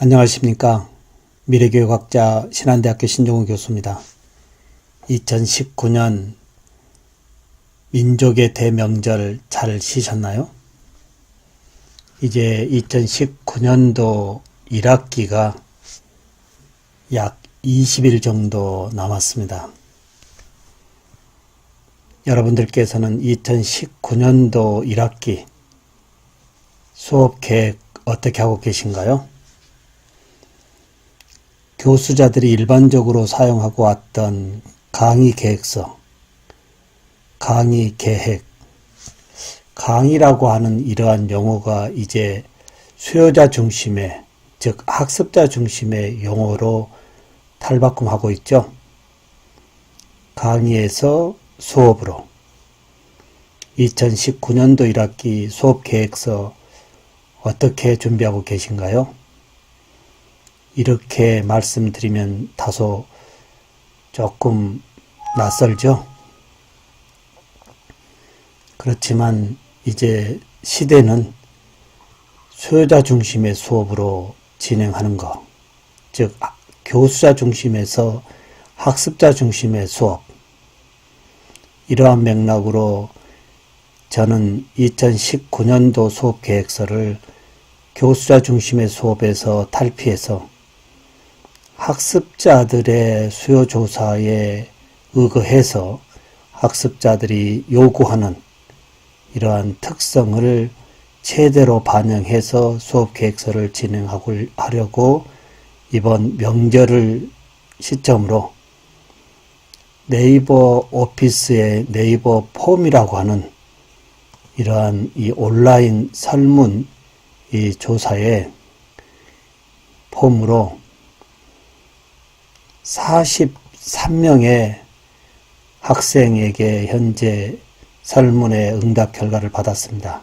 안녕하십니까. 미래교육학자 신한대학교 신종우 교수입니다. 2019년 민족의 대명절 잘 쉬셨나요? 이제 2019년도 1학기가 약 20일 정도 남았습니다. 여러분들께서는 2019년도 1학기 수업 계획 어떻게 하고 계신가요? 교수자들이 일반적으로 사용하고 왔던 강의 계획서, 강의 계획, 강의라고 하는 이러한 용어가 이제 수요자 중심의, 즉 학습자 중심의 용어로 탈바꿈하고 있죠. 강의에서 수업으로 2019년도 1학기 수업 계획서 어떻게 준비하고 계신가요? 이렇게 말씀드리면 다소 조금 낯설죠? 그렇지만 이제 시대는 수요자 중심의 수업으로 진행하는 것, 즉 교수자 중심에서 학습자 중심의 수업, 이러한 맥락으로 저는 2019년도 수업 계획서를 교수자 중심의 수업에서 탈피해서 학습자들의 수요 조사에 의거해서 학습자들이 요구하는 이러한 특성을 최대로 반영해서 수업 계획서를 진행하려고 이번 명절을 시점으로 네이버 오피스의 네이버 폼이라고 하는 이러한 이 온라인 설문 이 조사의 폼으로 43명의 학생에게 현재 설문의 응답 결과를 받았습니다.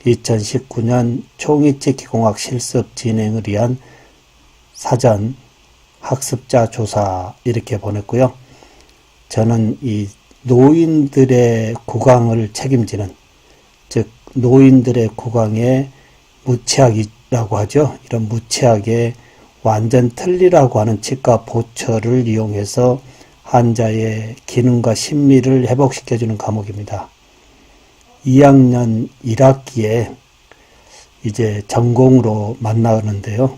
2019년 총이치기공학 실습 진행을 위한 사전 학습자 조사 이렇게 보냈고요. 저는 이 노인들의 국왕을 책임지는, 즉 노인들의 국왕의 무치학이라고 하죠. 이런 무치학의 완전 틀리라고 하는 치과 보철을 이용해서 환자의 기능과 심미를 회복시켜주는 과목입니다. 2학년 1학기에 이제 전공으로 만나는데요.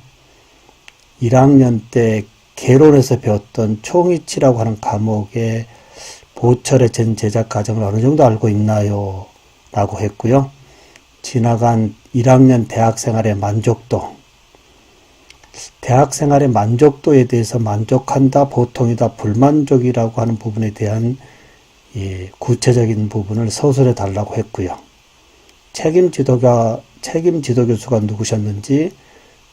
1학년 때 개론에서 배웠던 총이치라고 하는 과목의 보철의 전 제작 과정을 어느 정도 알고 있나요? 라고 했고요. 지나간 1학년 대학생활의 만족도, 대학생활의 만족도에 대해서 만족한다, 보통이다, 불만족이라고 하는 부분에 대한 구체적인 부분을 서술해 달라고 했고요. 책임 지도 교수가 누구셨는지,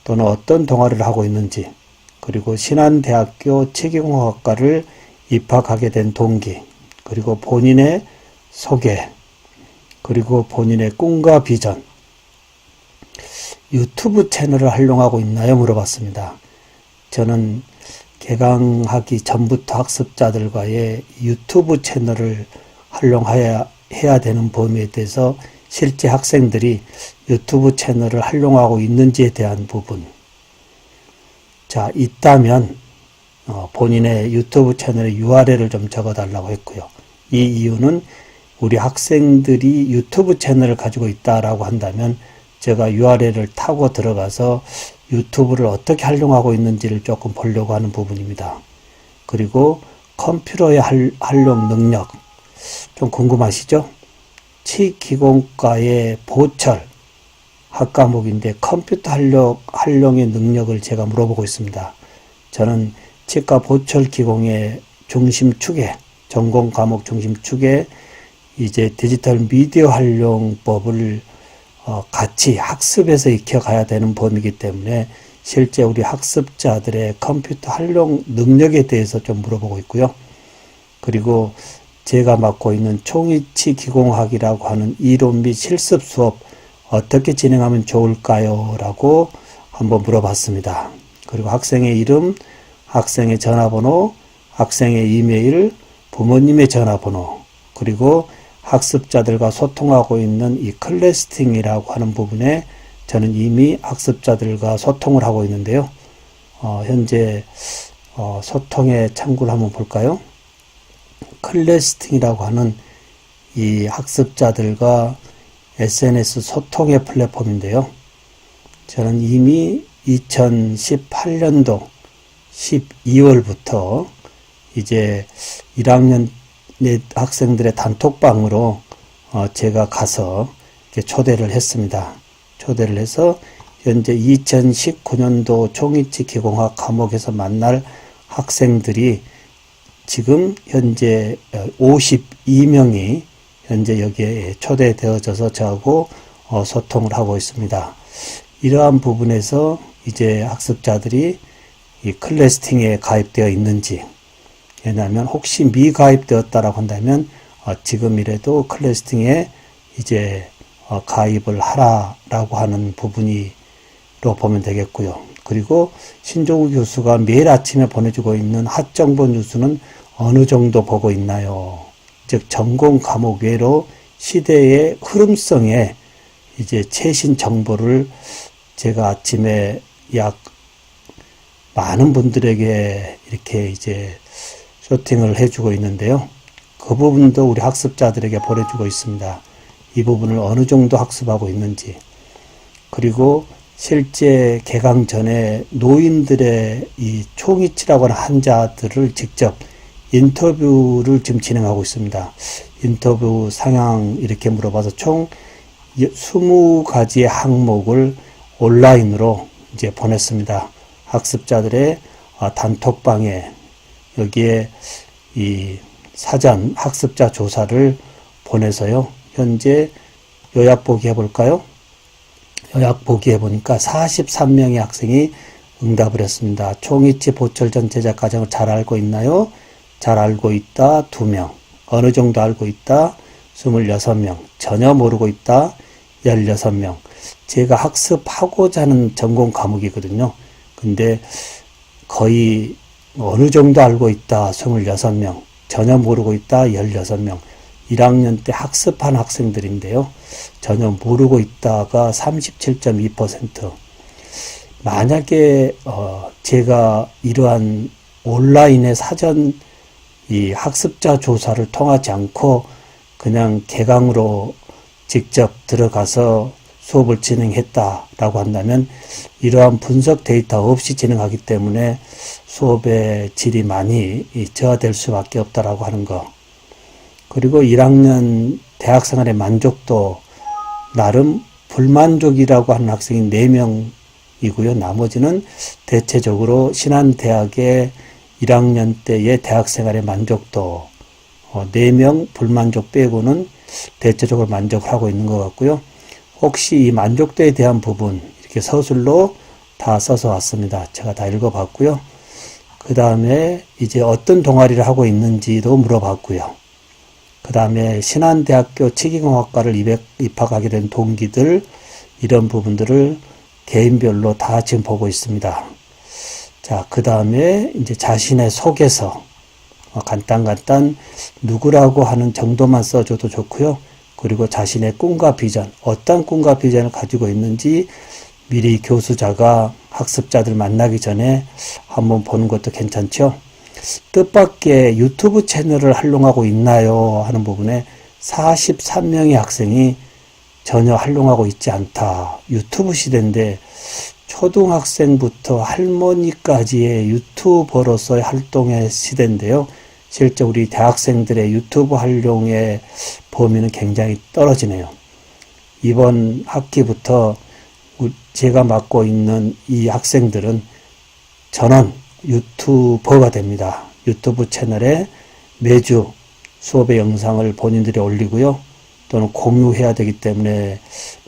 또는 어떤 동아리를 하고 있는지, 그리고 신한대학교 치기공학과를 입학하게 된 동기, 그리고 본인의 소개, 그리고 본인의 꿈과 비전, 유튜브 채널을 활용하고 있나요? 물어봤습니다. 저는 개강하기 전부터 학습자들과의 유튜브 채널을 활용해야 되는 범위에 대해서 실제 학생들이 유튜브 채널을 활용하고 있는지에 대한 부분, 자, 있다면 본인의 유튜브 채널의 URL을 좀 적어달라고 했고요. 이 이유는 우리 학생들이 유튜브 채널을 가지고 있다라고 한다면 제가 URL을 타고 들어가서 유튜브를 어떻게 활용하고 있는지를 조금 보려고 하는 부분입니다. 그리고 컴퓨터의 활용 능력 좀 궁금하시죠? 치기공과의 보철 학과목인데 컴퓨터 활용의 능력을 제가 물어보고 있습니다. 저는 치과 보철 기공의 중심축에, 전공 과목 중심축에 이제 디지털 미디어 활용법을 같이 학습에서 익혀가야 되는 범위이기 때문에 실제 우리 학습자들의 컴퓨터 활용 능력에 대해서 좀 물어보고 있고요. 그리고 제가 맡고 있는 총이치 기공학이라고 하는 이론 및 실습 수업 어떻게 진행하면 좋을까요? 라고 한번 물어봤습니다. 그리고 학생의 이름, 학생의 전화번호, 학생의 이메일, 부모님의 전화번호, 그리고 학습자들과 소통하고 있는 이 클래스팅이라고 하는 부분에 저는 이미 학습자들과 소통을 하고 있는데요. 현재 소통의 창구를 한번 볼까요? 클래스팅이라고 하는 이 학습자들과 SNS 소통의 플랫폼인데요. 저는 이미 2018년도 12월부터 이제 1학년 학생들의 단톡방으로 제가 가서 이렇게 초대를 했습니다. 초대를 해서 현재 2019년도 종이치 기공학 과목에서 만날 학생들이 지금 현재 52명이 현재 여기에 초대되어져서 저하고 소통을 하고 있습니다. 이러한 부분에서 이제 학습자들이 이 클래스팅에 가입되어 있는지, 왜냐하면 혹시 미가입되었다라고 한다면 지금이라도 클래스팅에 이제 가입을 하라라고 하는 부분으로 보면 되겠고요. 그리고 신종우 교수가 매일 아침에 보내주고 있는 핫정보 뉴스는 어느 정도 보고 있나요? 즉 전공 과목 외로 시대의 흐름성에 이제 최신 정보를 제가 아침에 약 많은 분들에게 이렇게 이제 쇼팅을 해주고 있는데요. 그 부분도 우리 학습자들에게 보내주고 있습니다. 이 부분을 어느 정도 학습하고 있는지, 그리고 실제 개강 전에 노인들의 이 초기치라고 하는 환자들을 직접 인터뷰를 지금 진행하고 있습니다. 인터뷰 상향 이렇게 물어봐서 총 20가지의 항목을 온라인으로 이제 보냈습니다. 학습자들의 단톡방에 여기에 이 사전 학습자 조사를 보내서요. 현재 요약보기 해볼까요? 요약보기 해보니까 43명의 학생이 응답을 했습니다. 총이치 보철전 제작 과정을 잘 알고 있나요? 잘 알고 있다 2명, 어느 정도 알고 있다 26명, 전혀 모르고 있다 16명. 제가 학습하고자 하는 전공 과목이거든요. 근데 거의 어느 정도 알고 있다 26명, 전혀 모르고 있다 16명. 1학년 때 학습한 학생들인데요. 전혀 모르고 있다가 37.2%. 만약에 제가 이러한 온라인의 사전 이 학습자 조사를 통하지 않고 그냥 개강으로 직접 들어가서 수업을 진행했다라고 한다면 이러한 분석 데이터 없이 진행하기 때문에 수업의 질이 많이 저하될 수밖에 없다라고 하는 거. 그리고 1학년 대학생활의 만족도, 나름 불만족이라고 하는 학생이 4명이고요. 나머지는 대체적으로 신한대학의 1학년 때의 대학생활의 만족도, 4명 불만족 빼고는 대체적으로 만족을 하고 있는 것 같고요. 혹시 이 만족도에 대한 부분 이렇게 서술로 다 써서 왔습니다. 제가 다 읽어봤고요. 그 다음에 이제 어떤 동아리를 하고 있는지도 물어봤고요. 그 다음에 신한대학교 치기공학과를 입학하게 된 동기들, 이런 부분들을 개인별로 다 지금 보고 있습니다. 자, 그 다음에 이제 자신의 소개서, 간단 누구라고 하는 정도만 써줘도 좋고요. 그리고 자신의 꿈과 비전, 어떤 꿈과 비전을 가지고 있는지 미리 교수자가 학습자들 만나기 전에 한번 보는 것도 괜찮죠. 뜻밖의 유튜브 채널을 활용하고 있나요? 하는 부분에 43명의 학생이 전혀 활용하고 있지 않다. 유튜브 시대인데 초등학생부터 할머니까지의 유튜버로서의 활동의 시대인데요. 실제 우리 대학생들의 유튜브 활용의 범위는 굉장히 떨어지네요. 이번 학기부터 제가 맡고 있는 이 학생들은 전원 유튜버가 됩니다. 유튜브 채널에 매주 수업의 영상을 본인들이 올리고요. 또는 공유해야 되기 때문에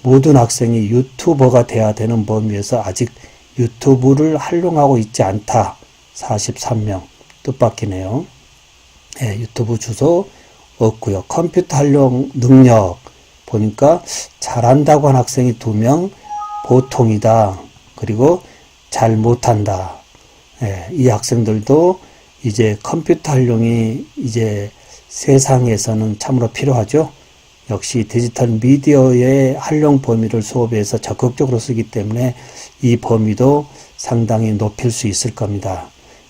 모든 학생이 유튜버가 돼야 되는 범위에서 아직 유튜브를 활용하고 있지 않다. 43명. 뜻밖이네요. 네, 유튜브 주소 없고요. 컴퓨터 활용 능력 보니까 잘한다고 한 학생이 2명, 보통이다. 그리고 잘 못한다. 네, 이 학생들도 이제 컴퓨터 활용이 이제 세상에서는 참으로 필요하죠. 역시 디지털 미디어의 활용 범위를 수업에서 적극적으로 쓰기 때문에 이 범위도 상당히 높일 수 있을 겁니다.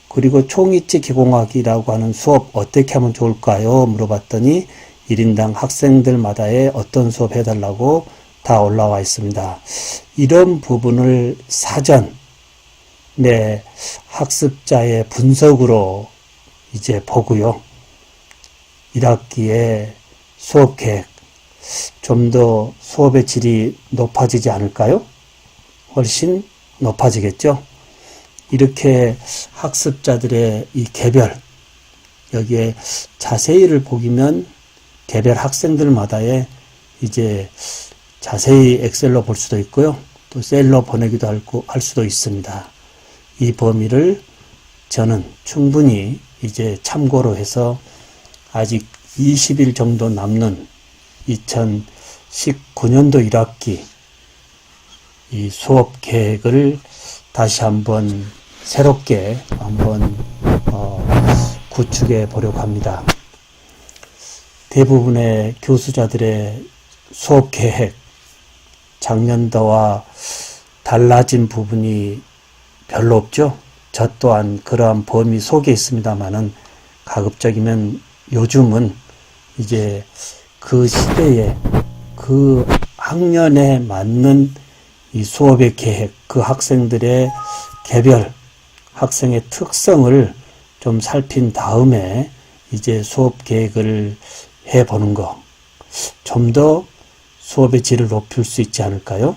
그리고 총이치 기공학이라고 하는 수업 어떻게 하면 좋을까요? 물어봤더니 1인당 학생들마다의 어떤 수업 해달라고 다 올라와 있습니다. 이런 부분을 사전 학습자의 분석으로 이제 보고요. 1학기에 수업 계획 좀 더 수업의 질이 높아지지 않을까요? 훨씬 높아지겠죠? 이렇게 학습자들의 이 개별, 여기에 자세히를 보기면 개별 학생들마다의 이제 자세히 엑셀로 볼 수도 있고요. 또 셀로 보내기도 할 수도 있습니다. 이 범위를 저는 충분히 이제 참고로 해서 아직 20일 정도 남는 2019년도 1학기 이 수업 계획을 다시 한번 새롭게 한번 구축해 보려고 합니다. 대부분의 교수자들의 수업 계획 작년도와 달라진 부분이 별로 없죠. 저 또한 그러한 범위 속에 있습니다만은 가급적이면 요즘은 이제 그 시대에 그 학년에 맞는 이 수업의 계획, 그 학생들의 개별 학생의 특성을 좀 살핀 다음에 이제 수업 계획을 해보는 거, 좀 더 수업의 질을 높일 수 있지 않을까요?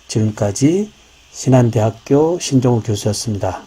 지금까지 신한대학교 신종우 교수였습니다.